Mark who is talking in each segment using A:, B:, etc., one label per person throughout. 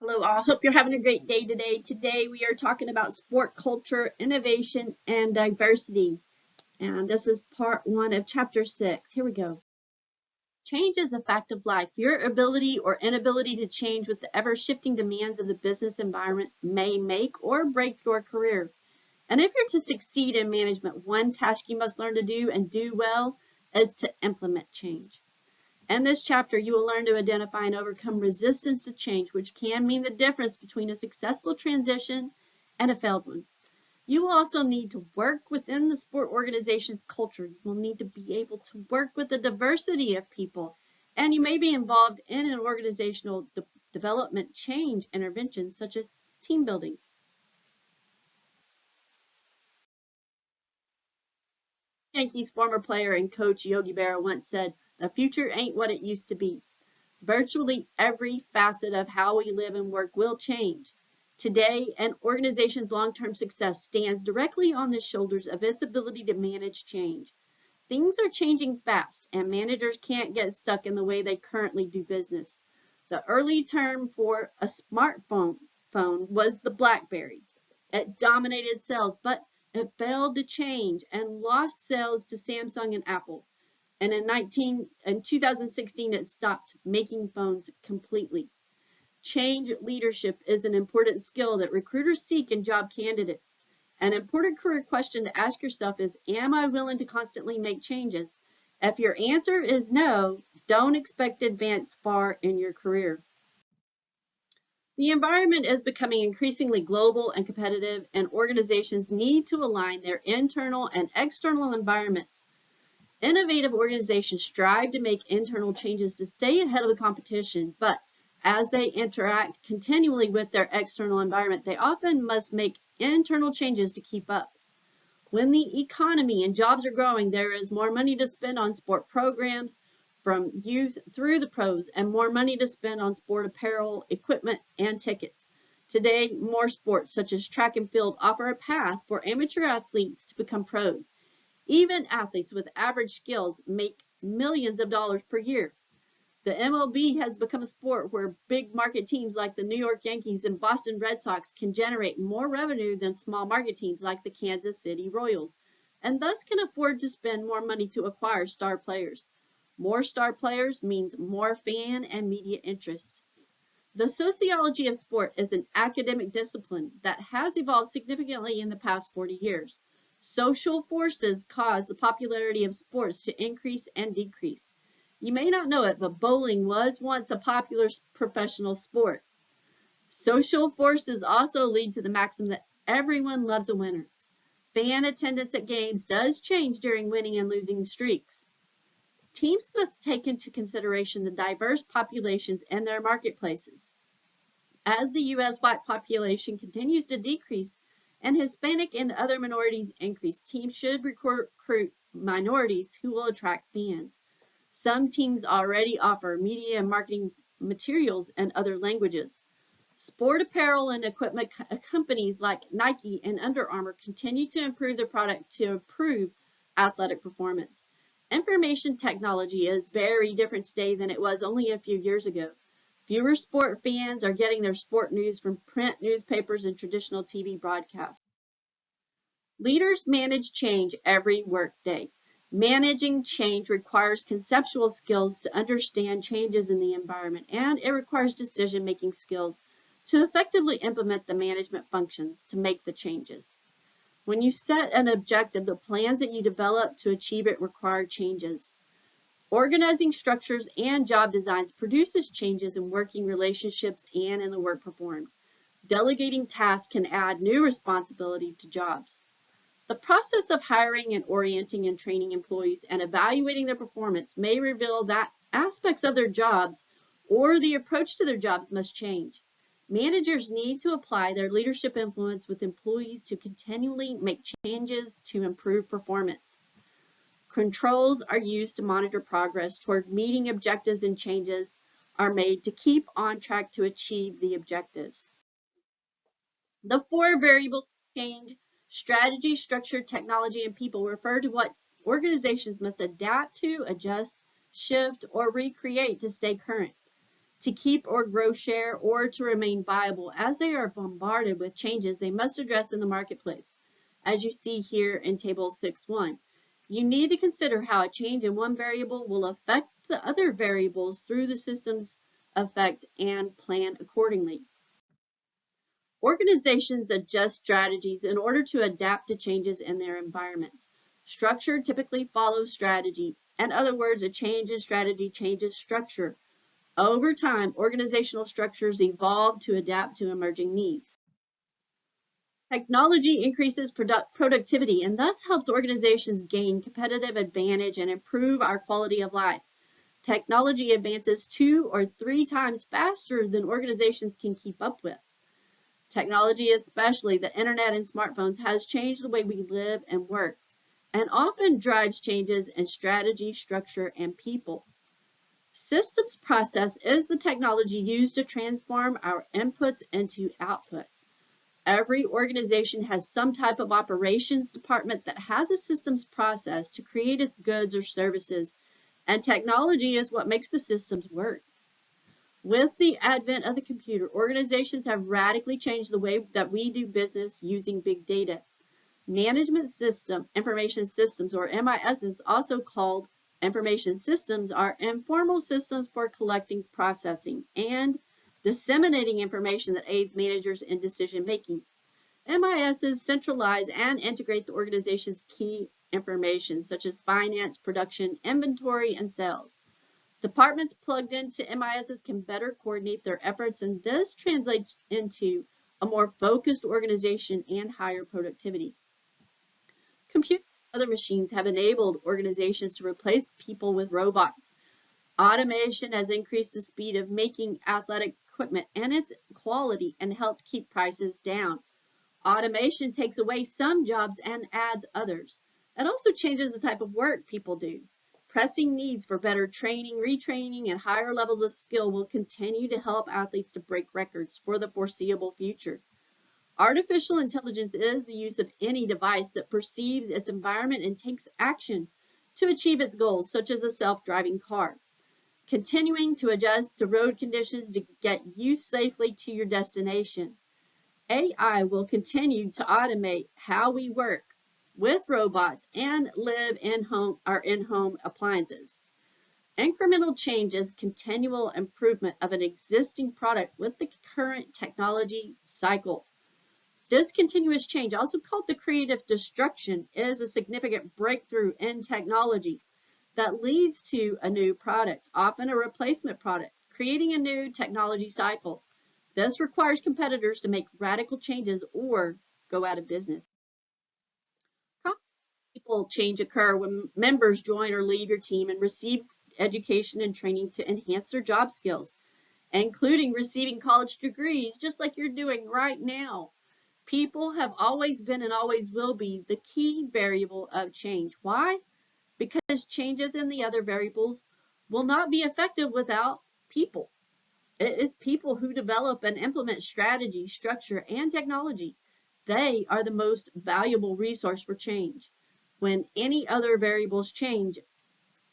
A: Hello, all. Hope you're having a great day today. Today we are talking about sport culture, innovation, and diversity. And this is part 1 of chapter 6. Here we go. Change is a fact of life. Your ability or inability to change with the ever-shifting demands of the business environment may make or break your career. And if you're to succeed in management, one task you must learn to do and do well is to implement change. In this chapter, you will learn to identify and overcome resistance to change, which can mean the difference between a successful transition and a failed one. You will also need to work within the sport organization's culture. You will need to be able to work with a diversity of people, and you may be involved in an organizational development change intervention, such as team building. Yankees former player and coach Yogi Berra once said, "The future ain't what it used to be." Virtually every facet of how we live and work will change. Today, an organization's long-term success stands directly on the shoulders of its ability to manage change. Things are changing fast, and managers can't get stuck in the way they currently do business. The early term for a smartphone was the BlackBerry. It dominated sales, but it failed to change and lost sales to Samsung and Apple. And in 2016, it stopped making phones completely. Change leadership is an important skill that recruiters seek in job candidates. An important career question to ask yourself is, am I willing to constantly make changes? If your answer is no, don't expect to advance far in your career. The environment is becoming increasingly global and competitive, and organizations need to align their internal and external environments. Innovative organizations strive to make internal changes to stay ahead of the competition, but as they interact continually with their external environment, they often must make internal changes to keep up. When the economy and jobs are growing, there is more money to spend on sport programs from youth through the pros and more money to spend on sport apparel, equipment, and tickets. Today, more sports such as track and field offer a path for amateur athletes to become pros. Even athletes with average skills make millions of dollars per year. The MLB has become a sport where big market teams like the New York Yankees and Boston Red Sox can generate more revenue than small market teams like the Kansas City Royals, and thus can afford to spend more money to acquire star players. More star players means more fan and media interest. The sociology of sport is an academic discipline that has evolved significantly in the past 40 years. Social forces cause the popularity of sports to increase and decrease. You may not know it, but bowling was once a popular professional sport. Social forces also lead to the maxim that everyone loves a winner. Fan attendance at games does change during winning and losing streaks. Teams must take into consideration the diverse populations in their marketplaces. As the U.S. white population continues to decrease and Hispanic and other minorities increase, teams should recruit minorities who will attract fans. Some teams already offer media and marketing materials in other languages. Sport apparel and equipment companies like Nike and Under Armour continue to improve their product to improve athletic performance. Information technology is very different today than it was only a few years ago. Fewer sport fans are getting their sport news from print newspapers and traditional TV broadcasts. Leaders manage change every workday. Managing change requires conceptual skills to understand changes in the environment, and it requires decision-making skills to effectively implement the management functions to make the changes. When you set an objective, the plans that you develop to achieve it require changes. Organizing structures and job designs produces changes in working relationships and in the work performed. Delegating tasks can add new responsibility to jobs. The process of hiring and orienting and training employees and evaluating their performance may reveal that aspects of their jobs or the approach to their jobs must change. Managers need to apply their leadership influence with employees to continually make changes to improve performance. Controls are used to monitor progress toward meeting objectives, and changes are made to keep on track to achieve the objectives. The 4 variables of change: strategy, structure, technology, and people refer to what organizations must adapt to, adjust, shift, or recreate to stay current. to keep or grow share or to remain viable as they are bombarded with changes they must address in the marketplace, as you see here in Table 6.1. You need to consider how a change in one variable will affect the other variables through the system's effect and plan accordingly. Organizations adjust strategies in order to adapt to changes in their environments. Structure typically follows strategy. In other words, a change in strategy changes structure. Over time, organizational structures evolve to adapt to emerging needs. Technology increases productivity and thus helps organizations gain competitive advantage and improve our quality of life. Technology advances 2 or 3 times faster than organizations can keep up with. Technology, especially the internet and smartphones, has changed the way we live and work, and often drives changes in strategy, structure, and people. Systems process is the technology used to transform our inputs into outputs. Every organization has some type of operations department that has a systems process to create its goods or services, and technology is what makes the systems work. With the advent of the computer, organizations have radically changed the way that we do business using big data. Management system, information systems, or MISs, also called information systems, are informal systems for collecting, processing, and disseminating information that aids managers in decision making. MISs centralize and integrate the organization's key information, such as finance, production, inventory, and sales. Departments plugged into MISs can better coordinate their efforts, and this translates into a more focused organization and higher productivity. Computers and other machines have enabled organizations to replace people with robots. Automation has increased the speed of making athletic equipment and its quality and helped keep prices down. Automation takes away some jobs and adds others. It also changes the type of work people do. Pressing needs for better training, retraining, and higher levels of skill will continue to help athletes to break records for the foreseeable future. Artificial intelligence is the use of any device that perceives its environment and takes action to achieve its goals, such as a self-driving car. Continuing to adjust to road conditions to get you safely to your destination. AI will continue to automate how we work with robots and live in-home or in-home appliances. Incremental change is continual improvement of an existing product with the current technology cycle. Discontinuous change, also called the creative destruction, is a significant breakthrough in technology that leads to a new product, often a replacement product, creating a new technology cycle. This requires competitors to make radical changes or go out of business. People change occur when members join or leave your team and receive education and training to enhance their job skills, including receiving college degrees, just like you're doing right now. People have always been and always will be the key variable of change. Why? Because changes in the other variables will not be effective without people. It is people who develop and implement strategy, structure, and technology. They are the most valuable resource for change. When any other variables change,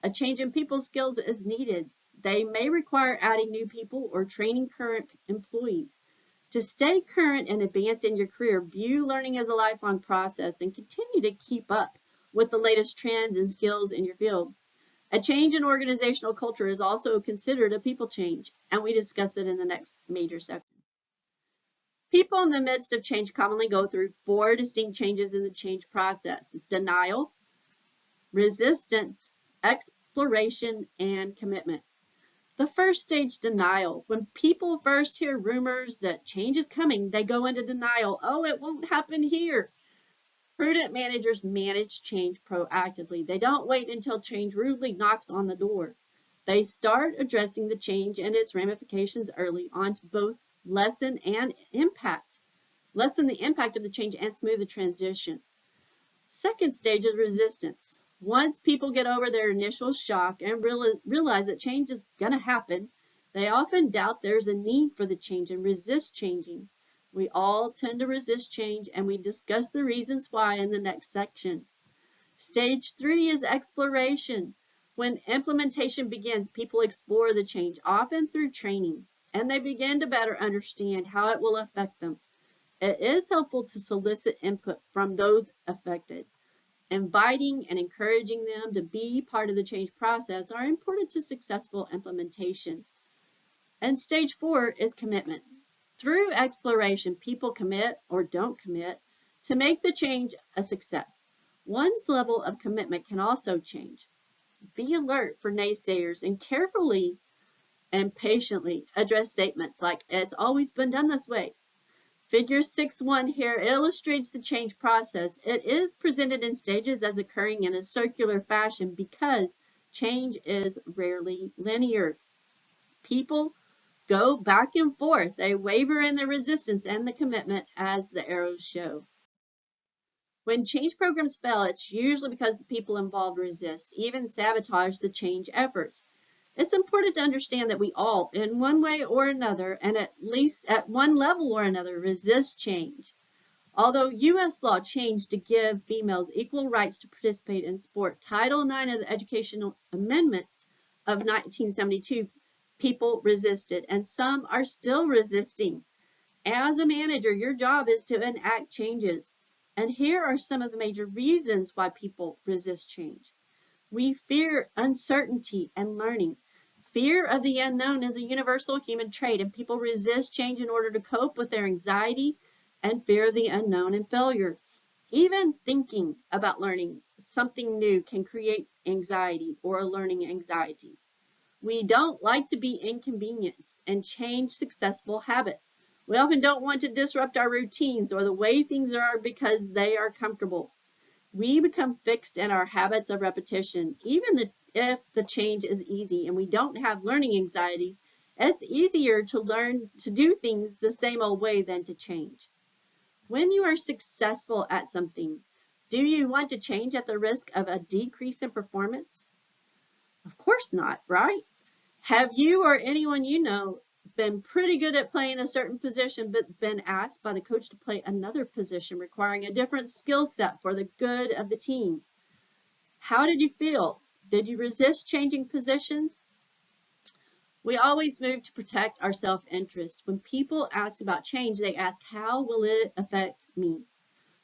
A: a change in people's skills is needed. They may require adding new people or training current employees. To stay current and advance in your career, view learning as a lifelong process and continue to keep up with the latest trends and skills in your field. A change in organizational culture is also considered a people change, and we discuss it in the next major section. People in the midst of change commonly go through 4 distinct changes in the change process: denial, resistance, exploration, and commitment. The first stage, denial. When people first hear rumors that change is coming, they go into denial. Oh, it won't happen here. Prudent managers manage change proactively. They don't wait until change rudely knocks on the door. They start addressing the change and its ramifications early on to both lessen the impact of the change and smooth the transition. Second stage is resistance. Once people get over their initial shock and realize that change is going to happen, they often doubt there's a need for the change and resist changing. We all tend to resist change, and we discuss the reasons why in the next section. Stage 3 is exploration. When implementation begins, people explore the change, often through training, and they begin to better understand how it will affect them. It is helpful to solicit input from those affected. Inviting and encouraging them to be part of the change process are important to successful implementation. And stage 4 is commitment. Through exploration, people commit or don't commit to make the change a success. One's level of commitment can also change. Be alert for naysayers and carefully and patiently address statements like, "It's always been done this way." Figure 6.1 here illustrates the change process. It is presented in stages as occurring in a circular fashion because change is rarely linear. People go back and forth. They waver in their resistance and the commitment as the arrows show. When change programs fail, it's usually because the people involved resist, even sabotage the change efforts. It's important to understand that we all, in one way or another, and at least at one level or another, resist change. Although U.S. law changed to give females equal rights to participate in sport, Title IX of the Educational Amendments of 1972, people resisted, and some are still resisting. As a manager, your job is to enact changes. And here are some of the major reasons why people resist change. We fear uncertainty and learning. Fear of the unknown is a universal human trait, and people resist change in order to cope with their anxiety and fear of the unknown and failure. Even thinking about learning something new can create anxiety or a learning anxiety. We don't like to be inconvenienced and change successful habits. We often don't want to disrupt our routines or the way things are because they are comfortable. We become fixed in our habits of repetition. Even if the change is easy and we don't have learning anxieties, it's easier to learn to do things the same old way than to change. When you are successful at something, do you want to change at the risk of a decrease in performance? Of course not, right? Have you or anyone you know been pretty good at playing a certain position but been asked by the coach to play another position requiring a different skill set for the good of the team? How did you feel? Did you resist changing positions? We always move to protect our self-interest. When people ask about change, they ask, how will it affect me?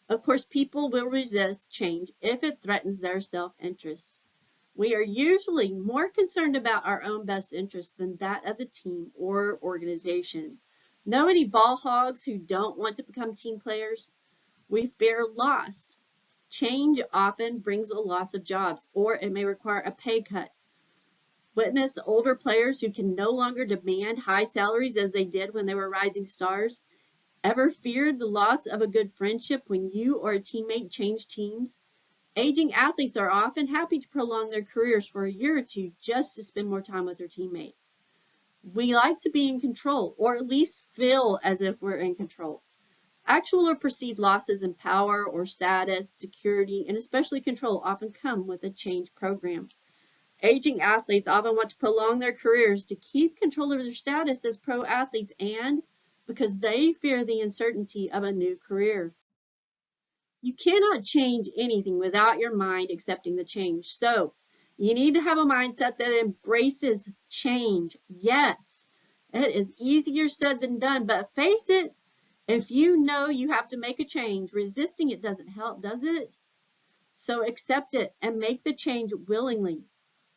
A: Of course, people will resist change if it threatens their self-interest. We are usually more concerned about our own best interest than that of the team or organization. Know any ball hogs who don't want to become team players? We fear loss. Change often brings a loss of jobs, or it may require a pay cut. Witness older players who can no longer demand high salaries as they did when they were rising stars. Ever feared the loss of a good friendship when you or a teammate change teams? Aging athletes are often happy to prolong their careers for a year or two just to spend more time with their teammates. We like to be in control, or at least feel as if we're in control. Actual or perceived losses in power or status, security, and especially control often come with a change program. Aging athletes often want to prolong their careers to keep control of their status as pro athletes and because they fear the uncertainty of a new career. You cannot change anything without your mind accepting the change. So you need to have a mindset that embraces change. Yes, it is easier said than done, but face it, if you know you have to make a change, resisting it doesn't help, does it? So accept it and make the change willingly.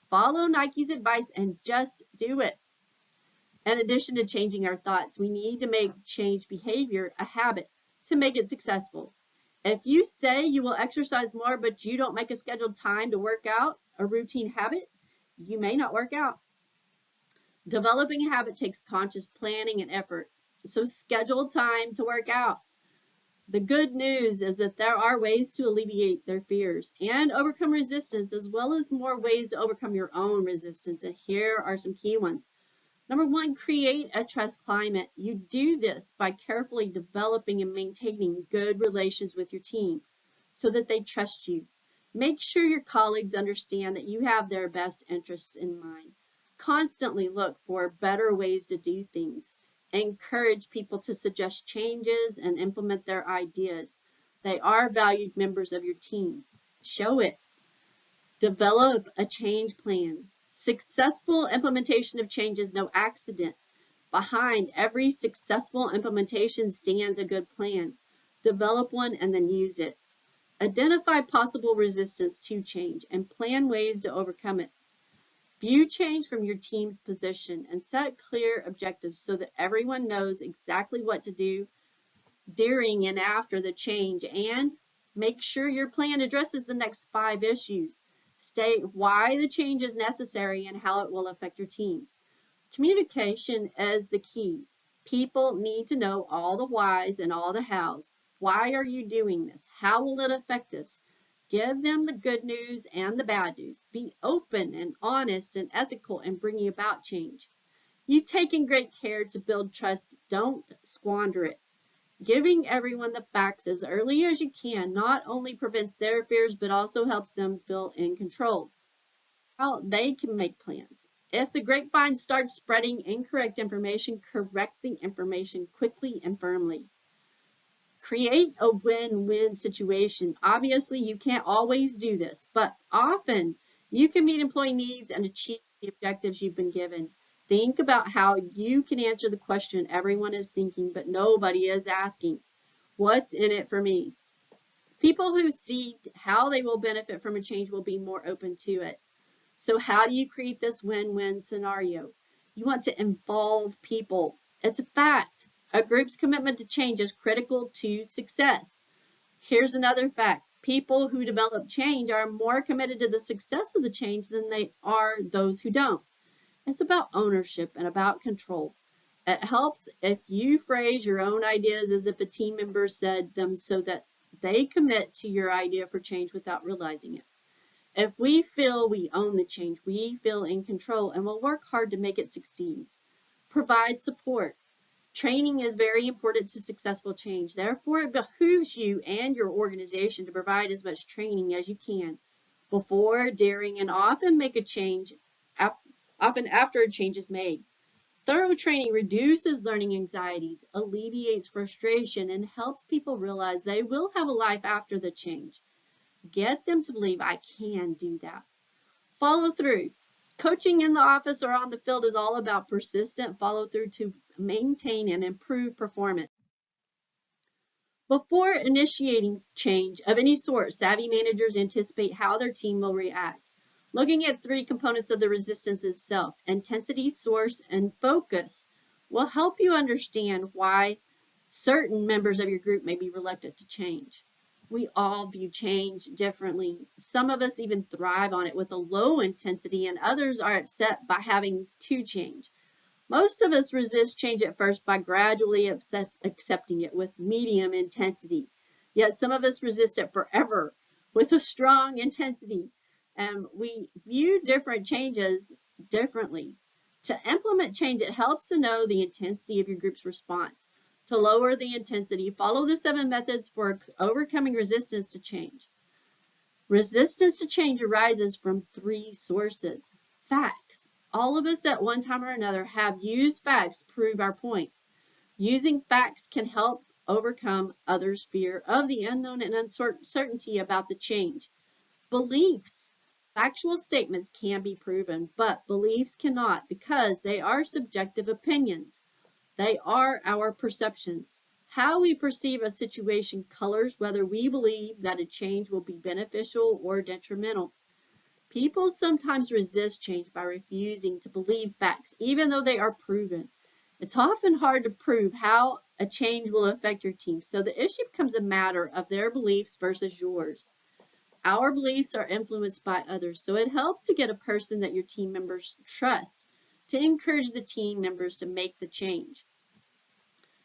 A: Follow Nike's advice and just do it. In addition to changing our thoughts, we need to make change behavior a habit to make it successful. If you say you will exercise more, but you don't make a scheduled time to work out, a routine habit, you may not work out. Developing a habit takes conscious planning and effort, so schedule time to work out. The good news is that there are ways to alleviate their fears and overcome resistance, as well as more ways to overcome your own resistance. And here are some key ones. Number one, create a trust climate. You do this by carefully developing and maintaining good relations with your team so that they trust you. Make sure your colleagues understand that you have their best interests in mind. Constantly look for better ways to do things. Encourage people to suggest changes and implement their ideas. They are valued members of your team. Show it. Develop a change plan. Successful implementation of change is no accident. Behind every successful implementation stands a good plan. Develop one and then use it. Identify possible resistance to change and plan ways to overcome it. View change from your team's position and set clear objectives so that everyone knows exactly what to do during and after the change, and make sure your plan addresses the next 5 issues. State why the change is necessary and how it will affect your team. Communication is the key. People need to know all the whys and all the hows. Why are you doing this? How will it affect us? Give them the good news and the bad news. Be open and honest and ethical in bringing about change. You've taken great care to build trust. Don't squander it. Giving everyone the facts as early as you can not only prevents their fears, but also helps them feel in control. How they can make plans. If the grapevine starts spreading incorrect information, correct the information quickly and firmly. Create a win-win situation. Obviously, you can't always do this, but often you can meet employee needs and achieve the objectives you've been given. Think about how you can answer the question everyone is thinking, but nobody is asking. What's in it for me? People who see how they will benefit from a change will be more open to it. So how do you create this win-win scenario? You want to involve people. It's a fact. A group's commitment to change is critical to success. Here's another fact. People who develop change are more committed to the success of the change than they are those who don't. It's about ownership and about control. It helps if you phrase your own ideas as if a team member said them so that they commit to your idea for change without realizing it. If we feel we own the change, we feel in control and will work hard to make it succeed. Provide support. Training is very important to successful change. Therefore, it behooves you and your organization to provide as much training as you can before, during, and often make a change, often after a change is made. Thorough training reduces learning anxieties, alleviates frustration, and helps people realize they will have a life after the change. Get them to believe I can do that. Follow through. Coaching in the office or on the field is all about persistent follow through to maintain and improve performance. Before initiating change of any sort, savvy managers anticipate how their team will react. Looking at 3 components of the resistance itself, intensity, source, and focus, will help you understand why certain members of your group may be reluctant to change. We all view change differently. Some of us even thrive on it with a low intensity, and others are upset by having to change. Most of us resist change at first by gradually accepting it with medium intensity. Yet some of us resist it forever with a strong intensity. And we view different changes differently. To implement change, it helps to know the intensity of your group's response. To lower the intensity, follow the 7 methods for overcoming resistance to change. Resistance to change arises from 3 sources. Facts. All of us at one time or another have used facts to prove our point. Using facts can help overcome others' fear of the unknown and uncertainty about the change. Beliefs. Factual statements can be proven, but beliefs cannot because they are subjective opinions. They are our perceptions. How we perceive a situation colors whether we believe that a change will be beneficial or detrimental. People sometimes resist change by refusing to believe facts, even though they are proven. It's often hard to prove how a change will affect your team, so the issue becomes a matter of their beliefs versus yours. Our beliefs are influenced by others, so it helps to get a person that your team members trust to encourage the team members to make the change.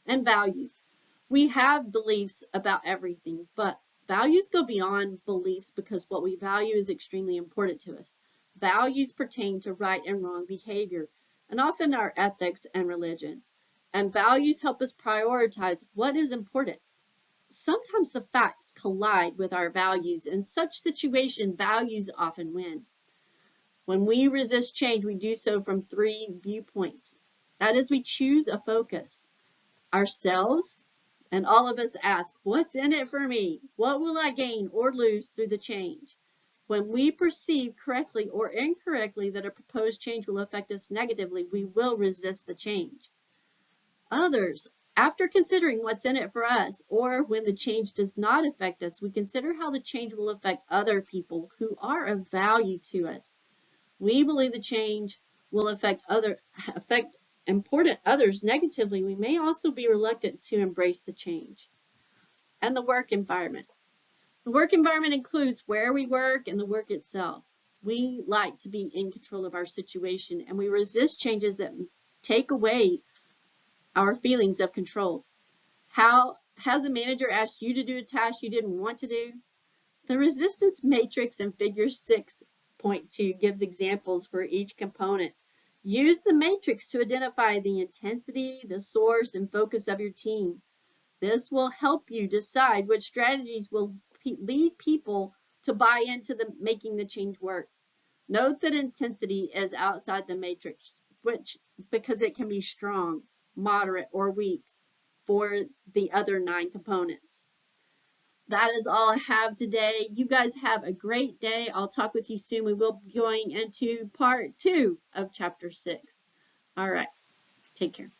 A: And values. We have beliefs about everything, but values go beyond beliefs because what we value is extremely important to us. Values pertain to right and wrong behavior, and often our ethics and religion. And values help us prioritize what is important. Sometimes the facts collide with our values. In such situation, values often win. When we resist change, we do so from 3 viewpoints. That is, we choose a focus. Ourselves, and all of us ask, what's in it for me? What will I gain or lose through the change? When we perceive correctly or incorrectly that a proposed change will affect us negatively, we will resist the change. Others, after considering what's in it for us, or when the change does not affect us, we consider how the change will affect other people who are of value to us. We believe the change will affect important others negatively. We may also be reluctant to embrace the change. And the work environment. The work environment includes where we work and the work itself. We like to be in control of our situation, and we resist changes that take away our feelings of control. How has a manager asked you to do a task you didn't want to do? The resistance matrix in figure 6.2 gives examples for each component. Use the matrix to identify the intensity, the source, and focus of your team. This will help you decide which strategies will lead people to buy into making the change work. Note that intensity is outside the matrix, because it can be strong, moderate, or weak for the other 9 components. That is all I have today. You guys have a great day. I'll talk with you soon. We will be going into part 2 of chapter 6. All right. Take care.